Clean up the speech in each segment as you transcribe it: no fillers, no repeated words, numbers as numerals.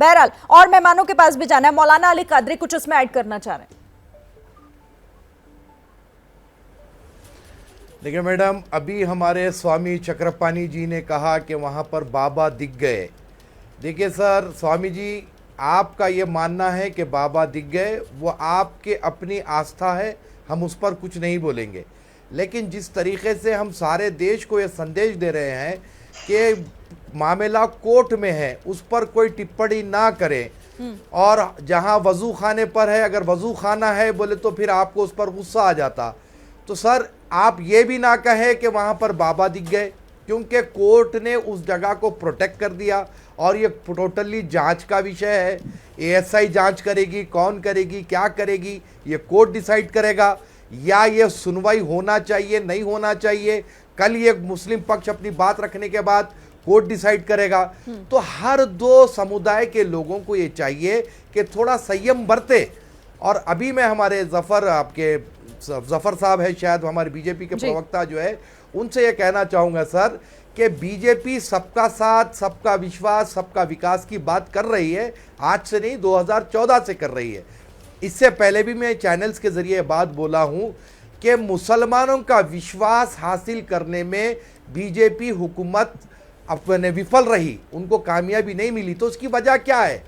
बहरहाल और मेहमानों के पास भी जाना है। मौलाना अली कादरी कुछ उसमें ऐड करना चाह रहे हैं? देखिए मैडम, अभी हमारे स्वामी चक्रपाणी जी ने कहा कि वहाँ पर बाबा दिख गए। देखिए सर, स्वामी जी, आपका ये मानना है कि बाबा दिख गए, वो आपके अपनी आस्था है, हम उस पर कुछ नहीं बोलेंगे। लेकिन जिस तरीके से हम सारे देश को ये संदेश दे रहे हैं कि मामला कोर्ट में है, उस पर कोई टिप्पणी ना करें, और जहाँ वजू खाने पर है, अगर वजू खाना है बोले तो फिर आपको उस पर गुस्सा आ जाता। तो सर आप ये भी ना कहें कि वहाँ पर बाबा दिख गए, क्योंकि कोर्ट ने उस जगह को प्रोटेक्ट कर दिया और ये टोटली जांच का विषय है। एएसआई जांच करेगी, कौन करेगी, क्या करेगी, ये कोर्ट डिसाइड करेगा, या ये सुनवाई होना चाहिए, नहीं होना चाहिए, कल ये मुस्लिम पक्ष अपनी बात रखने के बाद कोर्ट डिसाइड करेगा। तो हर दो समुदाय के लोगों को ये चाहिए कि थोड़ा संयम बरते। और अभी मैं हमारे जफर साहब है, शायद हमारे बीजेपी के प्रवक्ता जो है, उनसे ये कहना चाहूँगा सर कि बीजेपी सबका साथ, सबका विश्वास, सबका विकास की बात कर रही है। आज से नहीं, 2014 से कर रही है। इससे पहले भी मैं चैनल्स के जरिए बात बोला हूँ कि मुसलमानों का विश्वास हासिल करने में बीजेपी हुकूमत अपने विफल रही, उनको कामयाबी नहीं मिली। तो उसकी वजह क्या है?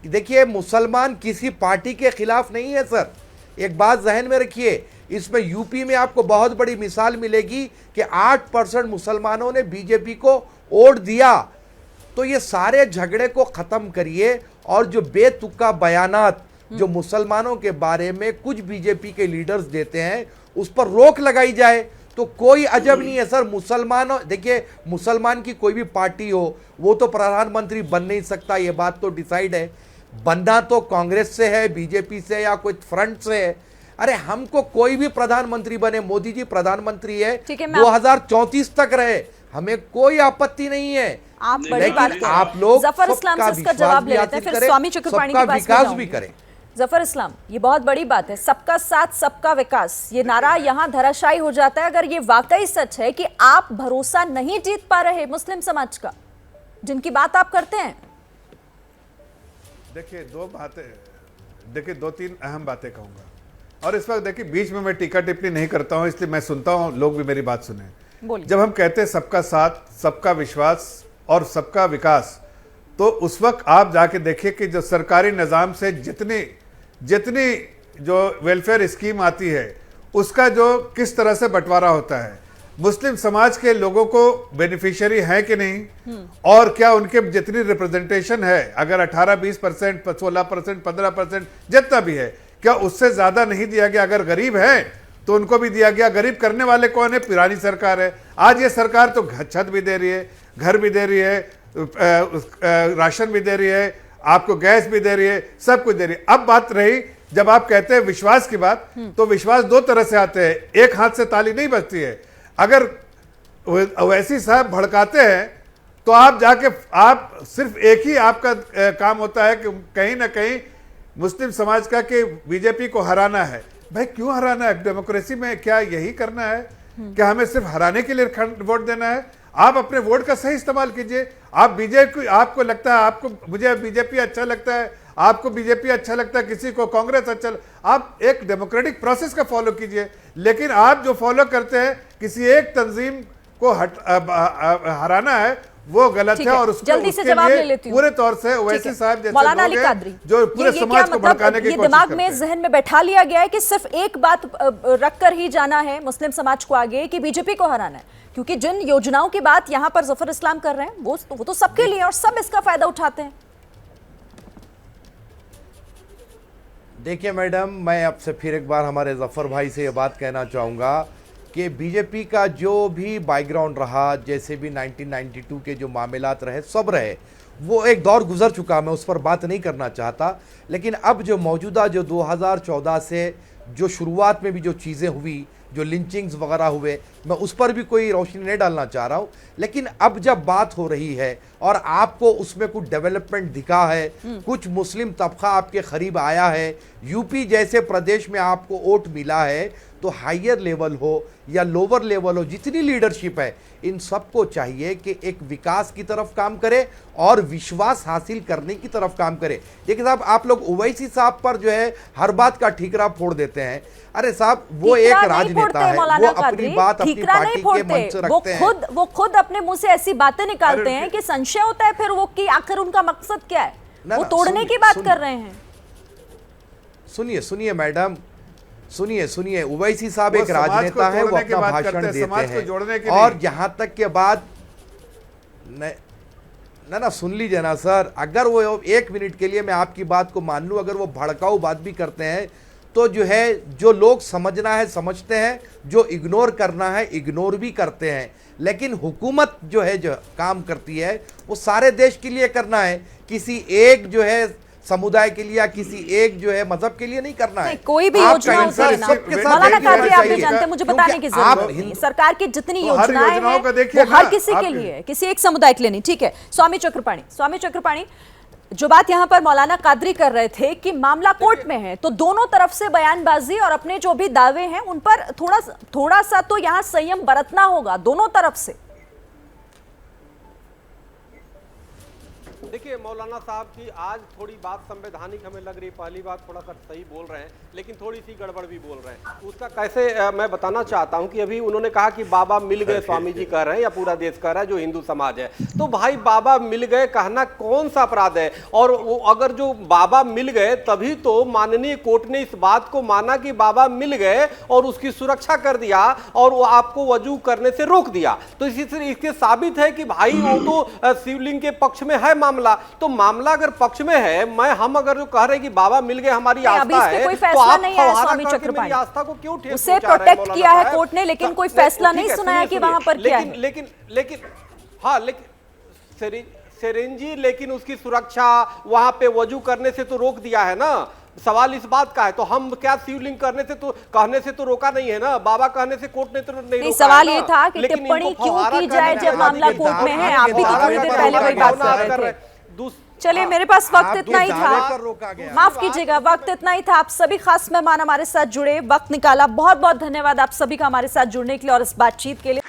देखिए, मुसलमान किसी पार्टी के खिलाफ नहीं है सर, एक बात जहन में रखिए। इसमें यूपी में आपको बहुत बड़ी मिसाल मिलेगी कि 8% मुसलमानों ने बीजेपी को वोट दिया। तो ये सारे झगड़े को ख़त्म करिए, और जो बेतुका बयानात जो मुसलमानों के बारे में कुछ बीजेपी के लीडर्स देते हैं, उस पर रोक लगाई जाए। तो कोई अजब नहीं है सर। मुसलमानों, देखिए, मुसलमान की कोई भी पार्टी हो, वो तो प्रधानमंत्री बन नहीं सकता, ये बात तो डिसाइड है। बनना तो कांग्रेस से है, बीजेपी से, या कोई फ्रंट से है। अरे हमको कोई भी प्रधानमंत्री बने, मोदी जी प्रधानमंत्री है, 2034 तक रहे, हमें कोई आपत्ति नहीं है। आप बड़ी बात करें। आप लोग जफर इस्लाम से इसका जवाब ले लेते हैं, फिर स्वामी चक्रपाणी के पास विकास भी करें। जफर इस्लाम, ये बहुत बड़ी बात है, सबका साथ सबका विकास, ये नारा यहाँ धराशायी हो जाता है अगर ये वाकई सच है कि आप भरोसा नहीं जीत पा रहे मुस्लिम समाज का, जिनकी बात आप करते हैं। देखिए, दो तीन अहम बातें कहूंगा, और इस वक्त देखिए बीच में मैं टीका टिप्पणी नहीं करता हूं, इसलिए मैं सुनता हूं, लोग भी मेरी बात सुने। जब हम कहते हैं सबका साथ, सबका विश्वास और सबका विकास, तो उस वक्त आप जाके देखिए कि जो सरकारी निज़ाम से जितनी जो वेलफेयर स्कीम आती है, उसका जो किस तरह से बंटवारा होता है, मुस्लिम समाज के लोगों को बेनिफिशियरी है कि नहीं, और क्या उनके जितनी रिप्रेजेंटेशन है, अगर 18-20%, 16%, 15% जितना भी है, क्या उससे ज्यादा नहीं दिया गया? अगर गरीब है तो उनको भी दिया गया। गरीब करने वाले कौन है? पुरानी सरकार है। आज ये सरकार तो छत भी दे रही है, घर भी दे रही है, राशन भी दे रही है, आपको गैस भी दे रही है, सब कुछ दे रही है। अब बात रही, जब आप कहते हैं विश्वास की बात, तो विश्वास दो तरह से आते हैं, एक हाथ से ताली नहीं बजती है। अगर वैसी साहब भड़काते हैं तो आप जाके, आप सिर्फ एक ही आपका काम होता है कि कहीं ना कहीं मुस्लिम समाज का कि बीजेपी को हराना है। भाई क्यों हराना है? डेमोक्रेसी में क्या यही करना है? क्या हमें सिर्फ हराने के लिए वोट देना है? आप अपने वोट का सही इस्तेमाल कीजिए। आप बीजेपी, आपको लगता है, आपको, मुझे बीजेपी अच्छा लगता है, आपको बीजेपी अच्छा लगता है, किसी को कांग्रेस अच्छा, आप एक डेमोक्रेटिक प्रोसेस का फॉलो कीजिए। लेकिन आप जो फॉलो करते हैं, किसी एक तंजीम को हराना है, वो गलत है। और उसको जल्दी से जवाब ले लेती हूं पूरे तौर से ओवैसी साहब जैसे मौलाना अली कादरी, जो पूरे समाज को भड़काने की कोशिश करते हैं। दिमाग में, जहन में बैठा लिया गया है कि सिर्फ एक बात रखकर ही जाना है मुस्लिम समाज को आगे कि बीजेपी को हराना है, क्योंकि जिन योजनाओं की बात यहां पर जफर इस्लाम कर रहे हैं वो तो सबके लिए और सब इसका फायदा उठाते हैं। देखिए मैडम, मैं आपसे फिर एक बार हमारे जफर भाई से ये बात कहना चाहूँगा कि बीजेपी का जो भी बैकग्राउंड रहा, जैसे भी 1992 के जो मामलात रहे, सब रहे, वो एक दौर गुजर चुका, मैं उस पर बात नहीं करना चाहता। लेकिन अब जो मौजूदा, जो 2014 से जो शुरुआत में भी जो चीज़ें हुई, जो लिंचिंग्स वगैरह हुए, मैं उस पर भी कोई रोशनी नहीं डालना चाह रहा हूँ। लेकिन अब जब बात हो रही है और आपको उसमें कुछ डेवलपमेंट दिखा है, कुछ मुस्लिम तबका आपके करीब आया है, यूपी जैसे प्रदेश में आपको वोट मिला है, तो हायर लेवल हो या लोअर लेवल हो, जितनी लीडरशिप है, इन सबको चाहिए कि एक विकास की तरफ काम करे और विश्वास हासिल करने की तरफ काम करे। देखिए साहब, आप लोग ओवैसी साहब पर जो है हर बात का ठीकरा फोड़ देते हैं। अरे साहब, वो एक राजनेता है, वो अपनी बात अपनी पार्टी के मंच से रखते हैं। वो खुद अपने मुंह से ऐसी बातें निकालते हैं कि संशय होता है फिर वो कि आखिर उनका मकसद क्या है। वो तोड़ने की बात कर रहे हैं। सुनिए मैडम, सुनिए ओवैसी साहब एक राजनेता है, वो अपना भाषण देते हैं। और जहां तक के बाद ना सुन लीजिए ना सर, अगर वो 1 मिनट के लिए मैं आपकी बात को मान लूं, अगर वो भड़काऊ बात भी करते हैं तो जो है, जो लोग समझना है समझते हैं, जो इग्नोर करना है इग्नोर भी करते हैं। लेकिन हुकूमत जो है, जो काम करती है, वो सारे देश के लिए करना है, किसी एक जो है समुदाय के लिए या किसी एक जो है मजहब के लिए नहीं करना है। कोई भी योजना होती है ना, मौलाना कादरी, आप नहीं जानते, मुझे बताने की जरूरत नहीं। सरकार की जितनी योजनाएं हैं वो हर किसी के लिए है, किसी एक समुदाय के लिए नहीं। ठीक है, स्वामी चक्रपाणी, जो बात यहाँ पर मौलाना कादरी कर रहे थे कि मामला कोर्ट में है, तो दोनों तरफ से बयानबाजी और अपने जो भी दावे हैं उन पर थोड़ा सा तो यहाँ संयम बरतना होगा दोनों तरफ से। देखिए मौलाना साहब की आज थोड़ी बात संवैधानिक हमें लग रही, पहली बात थोड़ा सा सही बोल रहे हैं, लेकिन थोड़ी सी गड़बड़ भी बोल रहे हैं। उसका कैसे मैं बताना चाहता हूं कि अभी उन्होंने कहा कि बाबा मिल गए, स्वामी जी कह रहे हैं या पूरा देश कह रहा है जो हिंदू समाज है, तो भाई बाबा मिल गए कहना कौन सा अपराध है? और वो अगर जो बाबा मिल गए तभी तो माननीय कोर्ट ने इस बात को माना कि बाबा मिल गए और उसकी सुरक्षा कर दिया और वो आपको वजू करने से रोक दिया। तो इसके साबित है कि भाई वो तो शिवलिंग के पक्ष में है मामला। तो मामला अगर पक्ष में है, हम अगर जो कह रहे हैं कि बाबा मिल गए हमारी आस्था है, तो आप स्वामी चक्रपाणी आस्था को क्यों ठेस उसे प्रोटेक्ट किया है कोर्ट ने, लेकिन कोई फैसला नहीं सुनाया कि वहां पर क्या है। लेकिन सेरेंजी, लेकिन उसकी सुरक्षा वहां पे वजू करने से तो रोक दिया है ना। सवाल इस बात का है, तो हम क्या शिवलिंग करने से तो कहने से तो रोका नहीं है ना, बाबा कहने से कोर्ट ने तो नहीं रोका। सवाल ये था कि टिप्पणी क्यों की जाए जब मामला कोर्ट में है। आप भी तो थोड़ी देर पहले वही बात कर रहे थे। चलिए, मेरे पास वक्त इतना ही था, माफ कीजिएगा, वक्त इतना ही था। आप सभी खास मेहमान हमारे साथ जुड़े, वक्त निकाला, बहुत बहुत धन्यवाद आप सभी का हमारे साथ जुड़ने के लिए और इस बातचीत के लिए।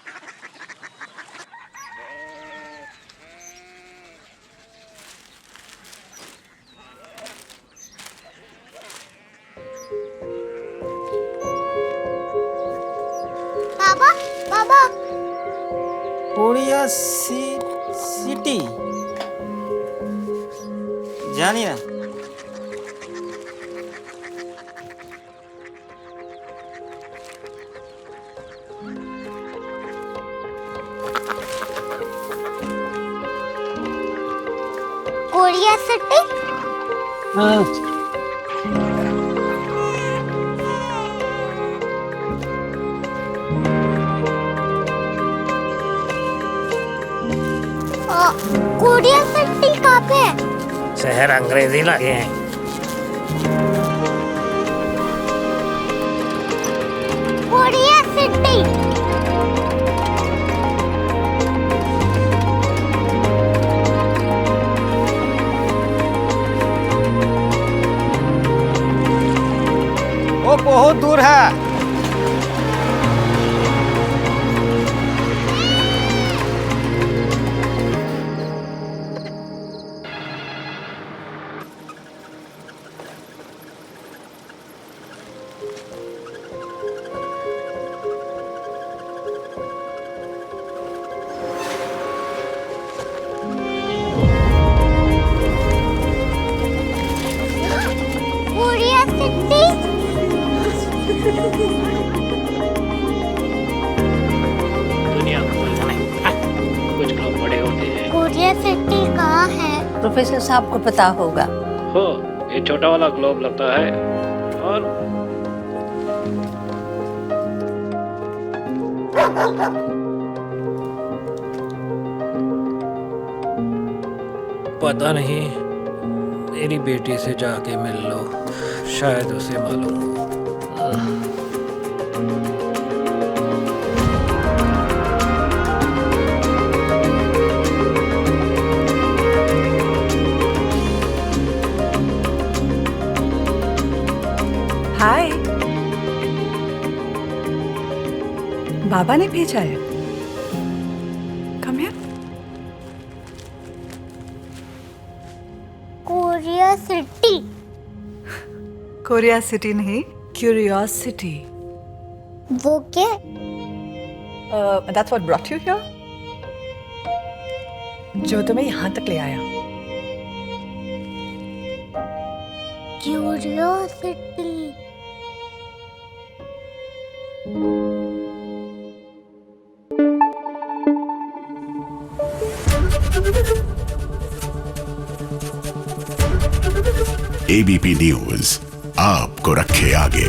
बाबा कोरिया सिटी जानी ना, कोरिया सिटी। हाँ कोरिया सिटी कहाँ पे है? शहर अंग्रेजी लगे हैं। Korea city. वो बहुत दूर है। Korea city. दुनिया कुछ लोग बड़े होते हैं। कोरिया सिटी कहाँ है? प्रोफेसर साहब को पता होगा। हो, ये छोटा वाला ग्लोब लगता है और पता नहीं, मेरी बेटी से जाके मिल लो, शायद उसे मालूम हो। हाय। बाबा ने भेजा है। Come here. Korea city. Korea city नहीं, क्यूरियोसिटी। वो क्या? That's what brought you here? जो तुम्हें यहाँ तक ले आया। क्यूरियोसिटी। एबीपी न्यूज आपको रखे आगे।